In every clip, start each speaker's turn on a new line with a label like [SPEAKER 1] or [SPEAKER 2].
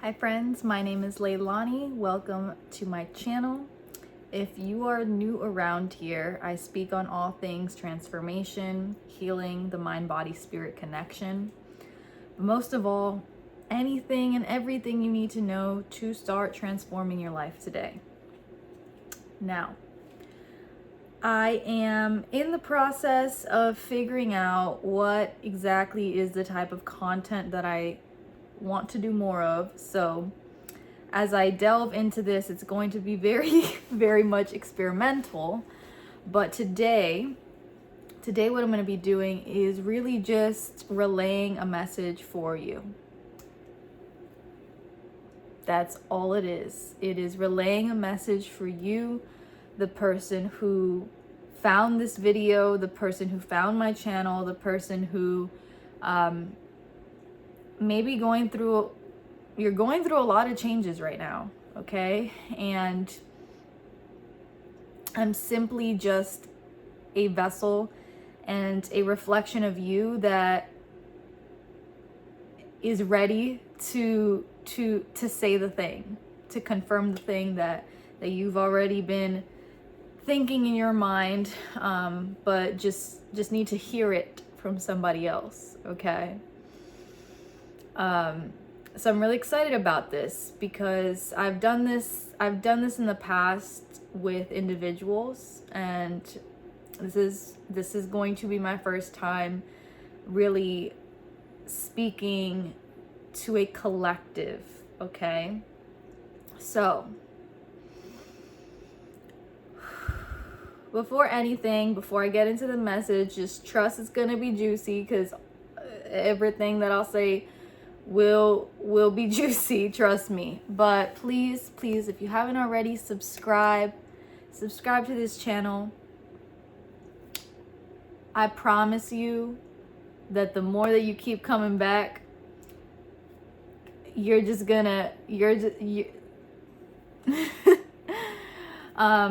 [SPEAKER 1] Hi friends, my name is Leilani. Welcome to my channel. If you are new around here, I speak on all things transformation, healing, the mind-body spirit connection. But most of all, anything and everything you need to know to start transforming your life today. Now, I am in the process of figuring out what exactly is the type of content that I want to do more of. So as I delve into this, it's going to be very, very much experimental. But today what I'm going to be doing is really just relaying a message for you. That's all it is. It is relaying a message for you, the person who found this video, the person who found my channel, the person who maybe you're going through a lot of changes right now, okay? And I'm simply just a vessel and a reflection of you that is ready to say the thing, to confirm the thing that you've already been thinking in your mind, but just need to hear it from somebody else, okay? So I'm really excited about this because I've done this in the past with individuals, and this is going to be my first time really speaking to a collective, okay? So before I get into the message, just trust it's gonna be juicy, because everything that I'll say will be juicy, trust me. But please, if you haven't already, subscribe to this channel. I promise you that the more that you keep coming back,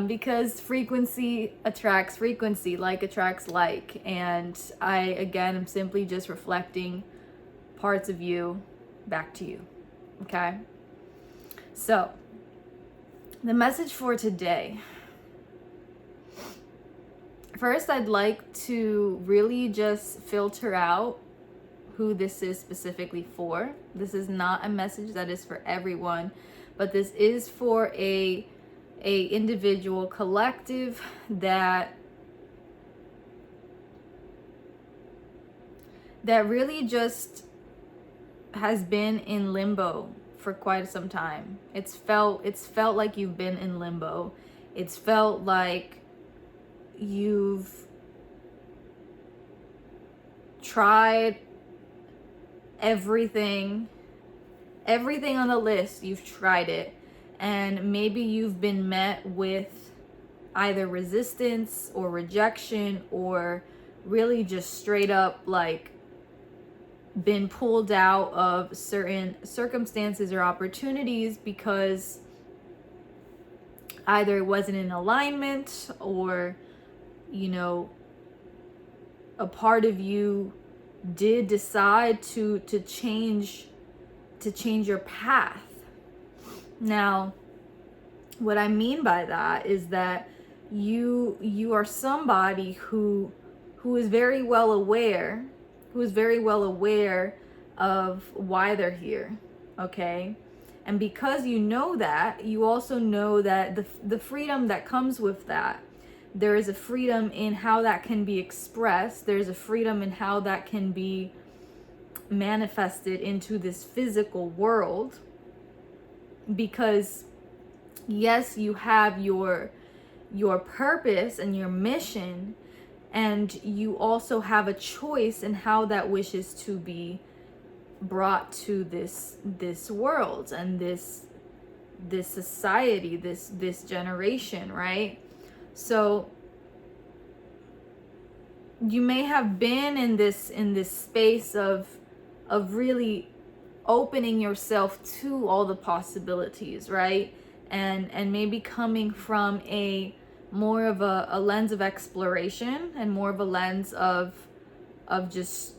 [SPEAKER 1] because frequency attracts frequency, like attracts like, and I again am simply just reflecting parts of you back to you, okay? So the message for today, first I'd like to really just filter out who this is specifically for. This is not a message that is for everyone, but this is for a individual collective that really just has been in limbo for quite some time. It's felt like you've been in limbo. It's felt like you've tried everything on the list. You've tried it, and maybe you've been met with either resistance or rejection, or really just straight up like been pulled out of certain circumstances or opportunities because either it wasn't in alignment, or a part of you did decide to change your path. Now, what I mean by that is that you are somebody who is very well aware of why they're here, okay? And because you know that, you also know that the freedom that comes with that, there is a freedom in how that can be expressed. There's a freedom in how that can be manifested into this physical world. Because yes, you have your purpose and your mission, and you also have a choice in how that wish is to be brought to this world and this society, this generation, right? So you may have been in this space of really opening yourself to all the possibilities, right? And maybe coming from a more of a lens of exploration, and more of a lens of just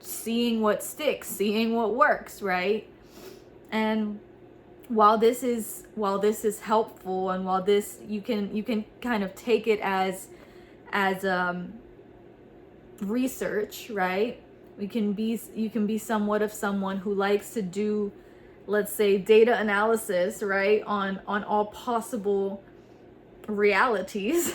[SPEAKER 1] seeing what sticks, seeing what works, right? And while this is helpful, and while this you can kind of take it as research, right? You can be somewhat of someone who likes to do, let's say, data analysis, right, on all possible realities.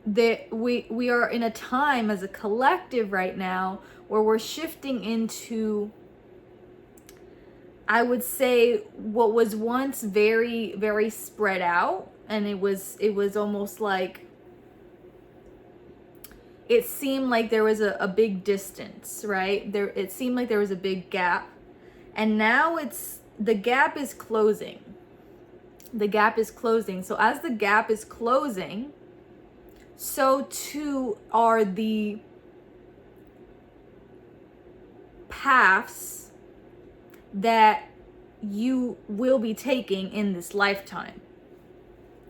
[SPEAKER 1] That we are in a time as a collective right now where we're shifting into, I would say, what was once very, very spread out, and it was almost like it seemed like there was a big distance, right? It seemed like there was a big gap, and now the gap is closing. The gap is closing. So as the gap is closing, so too are the paths that you will be taking in this lifetime.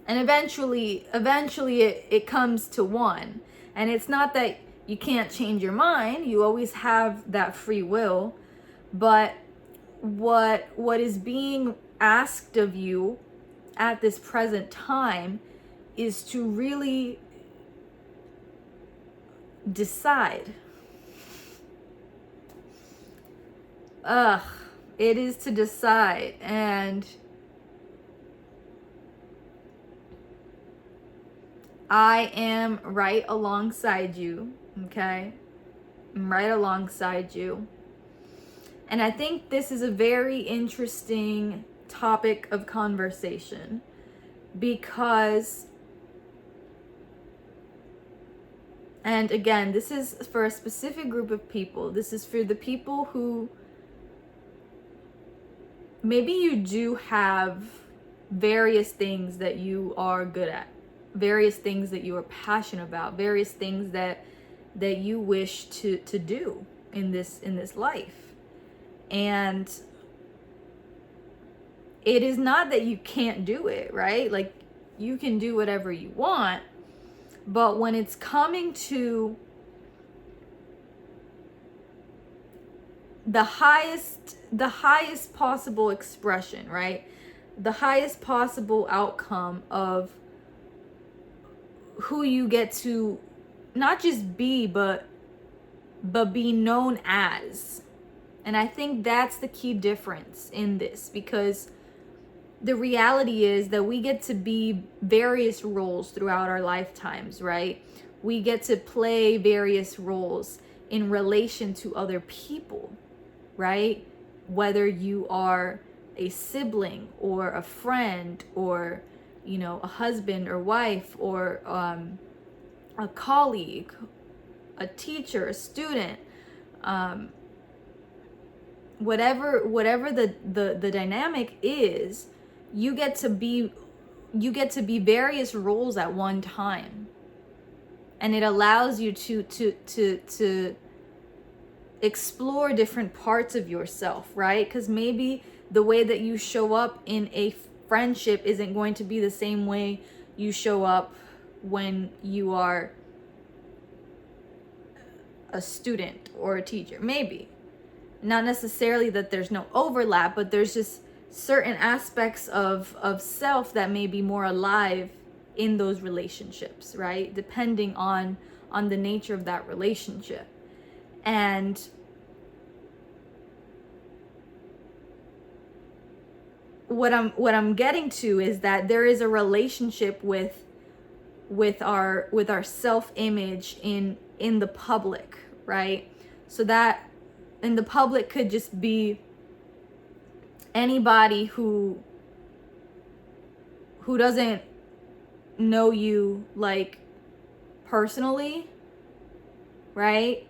[SPEAKER 1] And eventually it comes to one. And it's not that you can't change your mind. You always have that free will. But what is being asked of you at this present time is to really decide. It is to decide. And I am right alongside you, okay? I'm right alongside you. And I think this is a very interesting topic of conversation, because, and again, this is for a specific group of people. This is for the people who maybe you do have various things that you are good at, various things that you are passionate about, various things that you wish to do in this life. And it is not that you can't do it, right? Like, you can do whatever you want, but when it's coming to the highest possible expression, right? The highest possible outcome of who you get to not just be, but be known as. And I think that's the key difference in this, because the reality is that we get to be various roles throughout our lifetimes, right? We get to play various roles in relation to other people, right? Whether you are a sibling or a friend, or, you know, a husband or wife, or a colleague, a teacher, a student, whatever the dynamic is, you get to be various roles at one time. And it allows you to explore different parts of yourself, right? Because maybe the way that you show up in a friendship isn't going to be the same way you show up when you are a student or a teacher. Maybe not necessarily that there's no overlap, but there's just certain aspects of self that may be more alive in those relationships, right? Depending on the nature of that relationship. And what I'm getting to is that there is a relationship with our self-image in the public, right? So that in the public could just be anybody who doesn't know you, like, personally, right?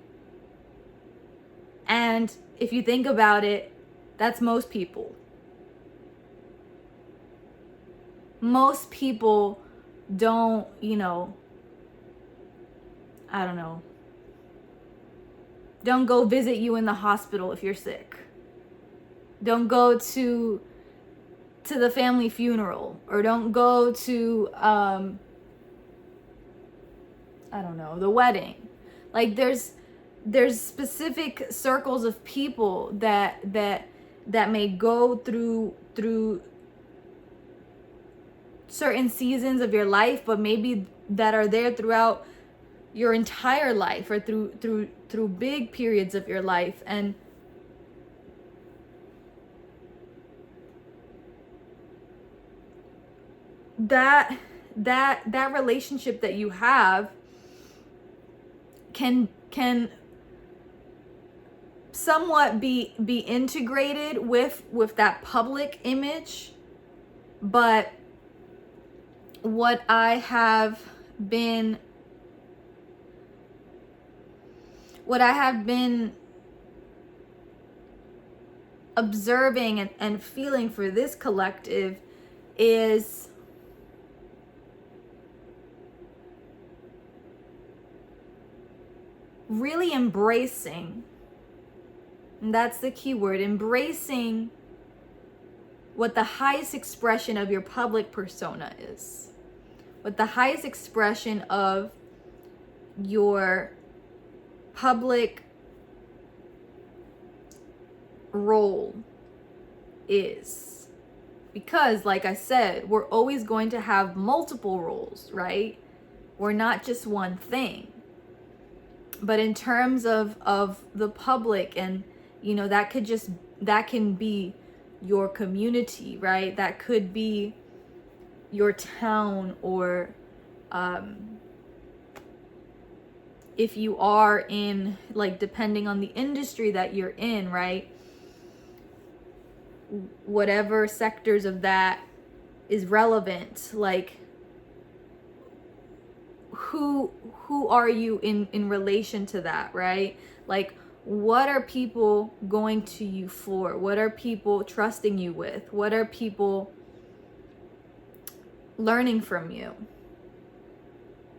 [SPEAKER 1] And if you think about it, that's most people. Most people don't, don't go visit you in the hospital if you're sick. Don't go to the family funeral, or don't go to the wedding. Like, there's there's specific circles of people that may go through certain seasons of your life, but maybe that are there throughout your entire life, or through big periods of your life. And that relationship that you have can somewhat be integrated with that public image. But what I have been observing and feeling for this collective is really embracing, and that's the key word, embracing what the highest expression of your public persona is, what the highest expression of your public role is. Because, like I said, we're always going to have multiple roles, right? We're not just one thing. But in terms of the public, and that can be your community, right? That could be your town, or if you are in, like, depending on the industry that you're in, right? Whatever sectors of that is relevant, like, who are you in relation to that, right? Like, what are people going to you for? What are people trusting you with? What are people learning from you?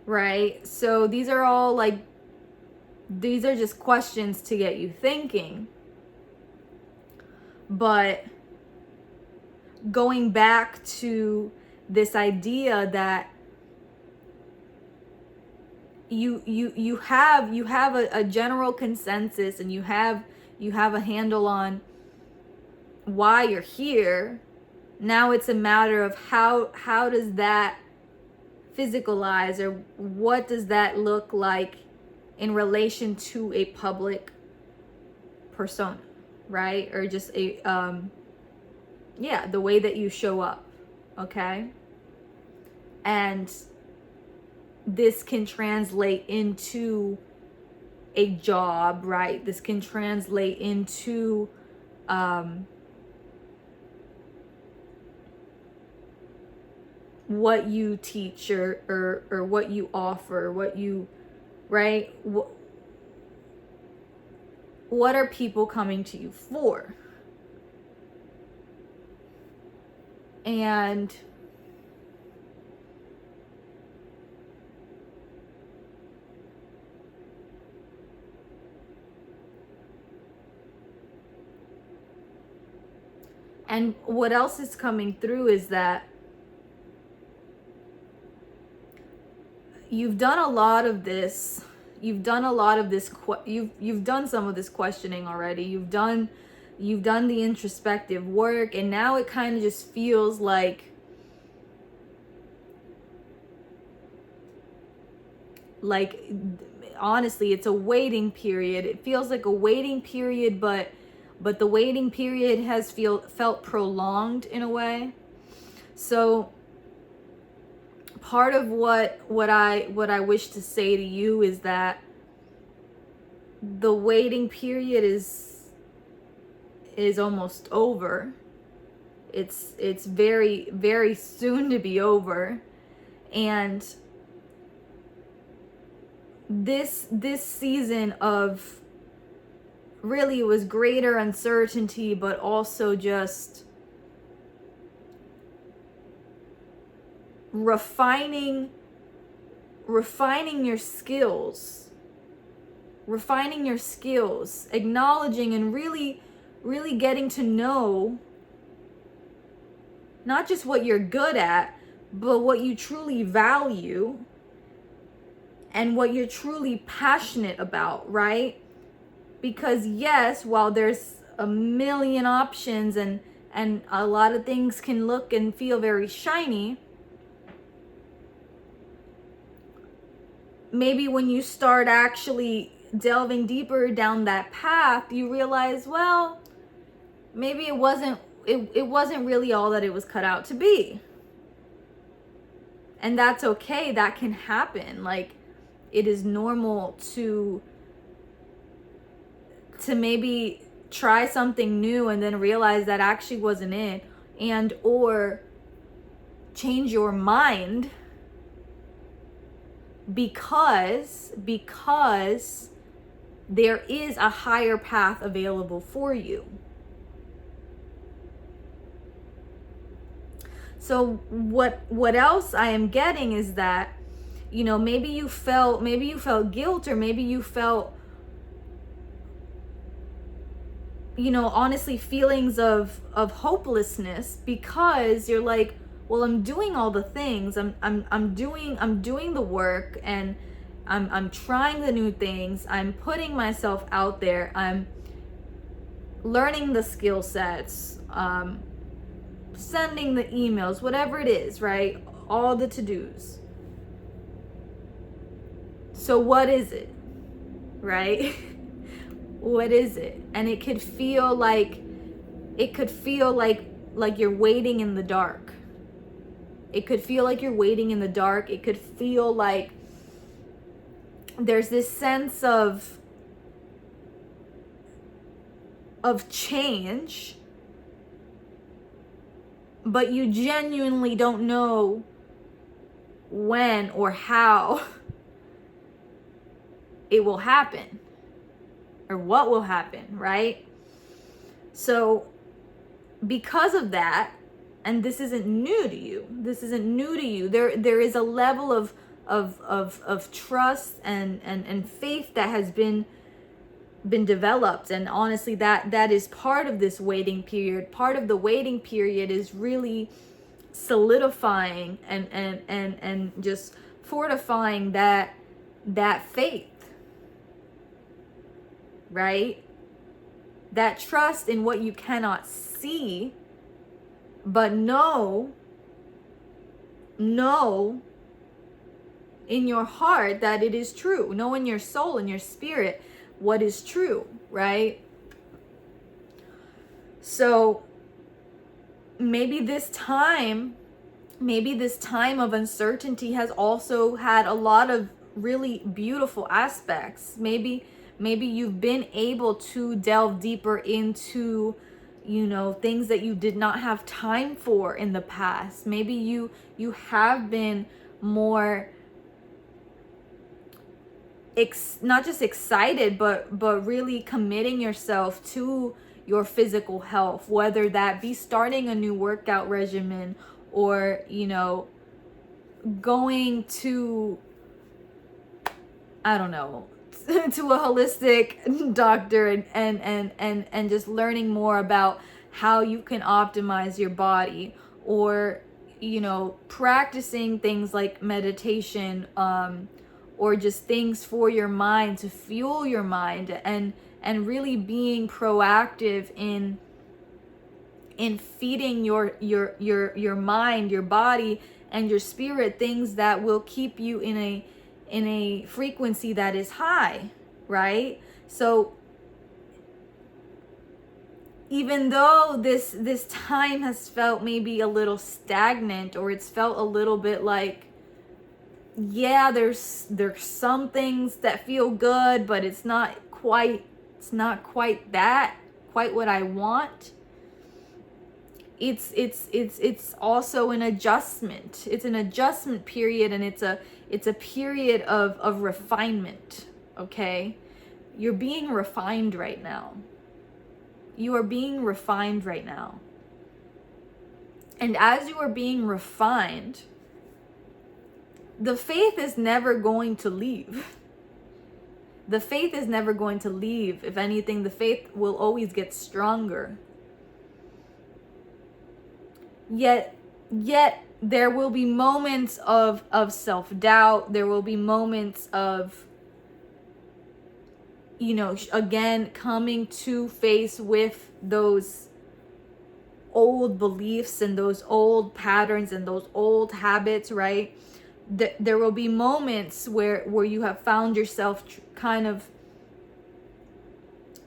[SPEAKER 1] Right? So these are all, like, these are just questions to get you thinking. But going back to this idea that you have a general consensus, and you have a handle on why you're here. Now it's a matter of how does that physicalize, or what does that look like in relation to a public persona, right? Or just a the way that you show up, okay? And this can translate into a job, right? This can translate into what you teach, or what you offer, what you, right? What are people coming to you for? And what else is coming through is that you've done a lot of this. You've done some of this questioning already. You've done the introspective work, and now it kind of just feels like honestly, it's a waiting period. It feels like a waiting period, but the waiting period has felt prolonged in a way. So part of what I wish to say to you is that the waiting period is almost over. It's very, very soon to be over. And this season of, really, it was greater uncertainty, but also just refining your skills, acknowledging and really getting to know not just what you're good at, but what you truly value and what you're truly passionate about, right? Because yes, while there's a million options and a lot of things can look and feel very shiny, maybe when you start actually delving deeper down that path, you realize, well, maybe it wasn't really all that it was cut out to be. And that's okay. That can happen. Like, it is normal to maybe try something new and then realize that actually wasn't it, and or change your mind because there is a higher path available for you. So what else I am getting is that, you know, maybe you felt guilt, or maybe you felt, you know, honestly, feelings of hopelessness, because you're like, well, I'm doing all the things, I'm doing the work, and I'm trying the new things, I'm putting myself out there, I'm learning the skill sets, sending the emails, whatever it is, right? All the to-dos. So what is it, right? What is it? And it could feel like you're waiting in the dark. It could feel like you're waiting in the dark. It could feel like there's this sense of change, but you genuinely don't know when or how it will happen, or what will happen, right? So because of that, and this isn't new to you, there is a level of trust and faith that has been developed. And honestly, that is part of this waiting period. Part of the waiting period is really solidifying and just fortifying that faith, right? That trust in what you cannot see, but know in your heart that it is true. Know in your soul, in your spirit, what is true, right? So maybe this time of uncertainty has also had a lot of really beautiful aspects. Maybe you've been able to delve deeper into, you know, things that you did not have time for in the past. Maybe you have been more not just excited, but really committing yourself to your physical health, whether that be starting a new workout regimen, or, you know, going to, I don't know, to a holistic doctor and just learning more about how you can optimize your body, or, you know, practicing things like meditation, or just things for your mind to fuel your mind, and really being proactive in feeding your mind, your body, and your spirit things that will keep you in a frequency that is high, right? So even though this time has felt maybe a little stagnant, or it's felt a little bit like, yeah, there's some things that feel good, but it's not quite what I want. It's also an adjustment. It's an adjustment period, and it's a period of refinement. Okay? You're being refined right now. You are being refined right now. And as you are being refined, the faith is never going to leave. The faith is never going to leave. If anything, the faith will always get stronger. Yet there will be moments of self-doubt. There will be moments of you know, again, coming to face with those old beliefs and those old patterns and those old habits, right? There will be moments where you have found yourself kind of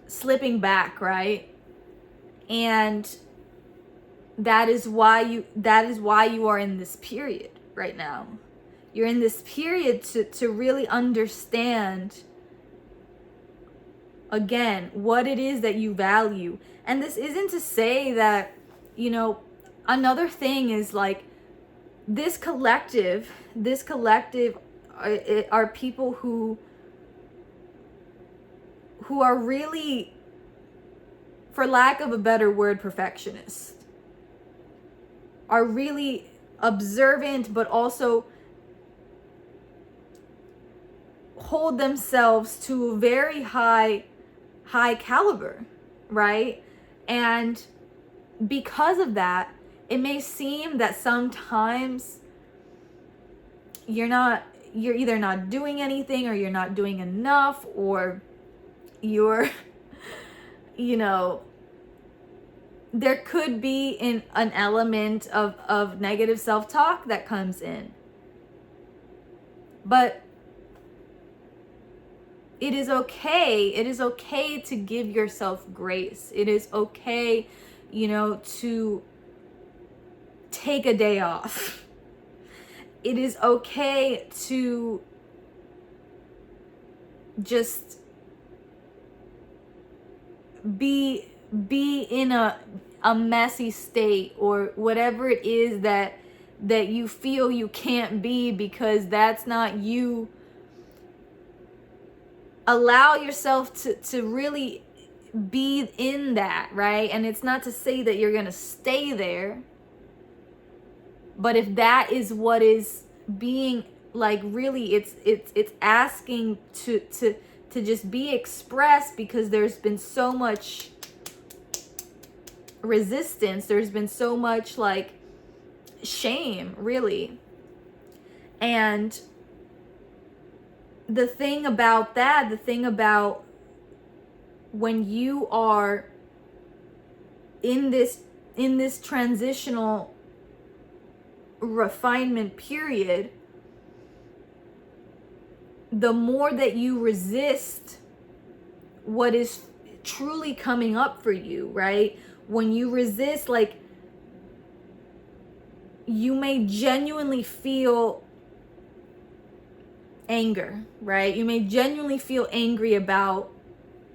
[SPEAKER 1] slipping back, right? And that is why you are in this period right now. You're in this period to really understand, again, what it is that you value. And this isn't to say that, you know, another thing is like this collective are people who are really, for lack of a better word, perfectionists, are really observant, but also hold themselves to a very high caliber, right? And because of that, it may seem that sometimes you're either not doing anything, or you're not doing enough, or you're, you know, there could be an element of negative self-talk that comes in. But it is okay. It is okay to give yourself grace. It is okay, you know, to take a day off. It is okay to just be in a messy state, or whatever it is that you feel you can't be because that's not you. Allow yourself to really be in that, right? And it's not to say that you're gonna stay there, but if that is what is being, like, really, it's asking to just be expressed, because there's been so much resistance, there's been so much like shame, really. And the thing about when you are in this transitional refinement period, the more that you resist what is truly coming up for you, right? When you resist, like, you may genuinely feel anger, right? You may genuinely feel angry about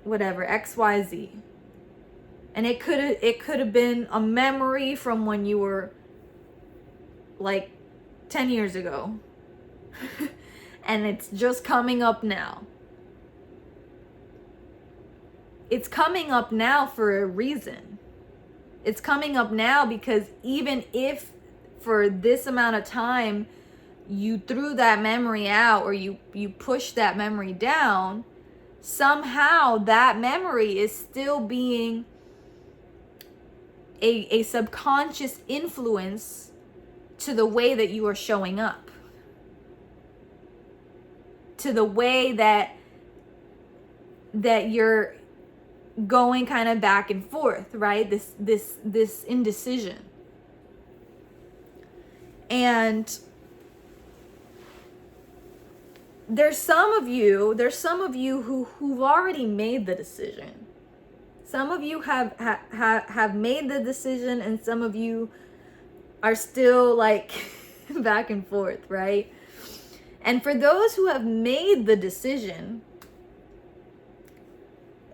[SPEAKER 1] whatever, XYZ. And it could have been a memory from when you were like 10 years ago. And it's just coming up now. It's coming up now for a reason. It's coming up now because even if for this amount of time you threw that memory out, or you pushed that memory down, somehow that memory is still being a subconscious influence to the way that you are showing up, to the way that you're going kind of back and forth, right? This indecision. And there's some of you who've already made the decision. Some of you have made the decision, and some of you are still like back and forth, right? And for those who have made the decision,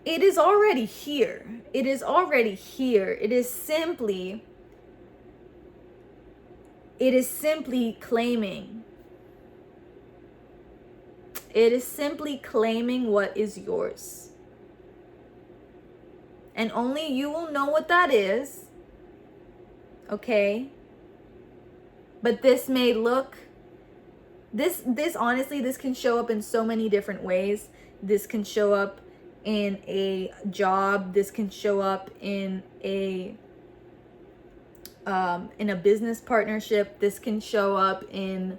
[SPEAKER 1] it is already here. It is already here. It is simply claiming. It is simply claiming what is yours. And only you will know what that is. Okay? But this may look, this honestly, this can show up in so many different ways. This can show up in a job. This can show up in a business partnership. This can show up in,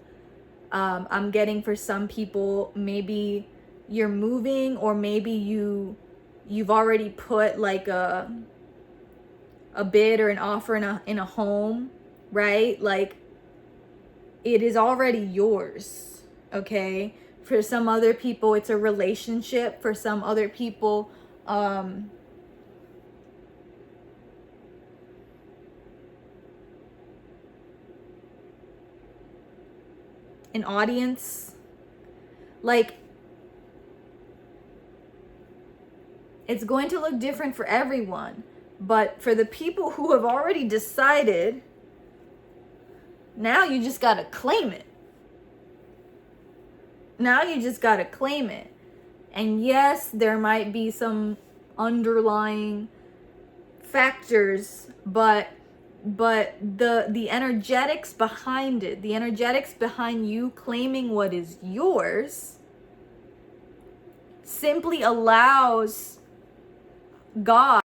[SPEAKER 1] I'm getting, for some people, maybe, you're moving, or maybe you've already put like a bid or an offer in a home, right? Like, it is already yours, okay? For some other people, it's a relationship. For some other people, an audience. Like, it's going to look different for everyone. But for the people who have already decided, now you just got to claim it. Now you just got to claim it. And yes, there might be some underlying factors, but the energetics behind it, the energetics behind you claiming what is yours, simply allows God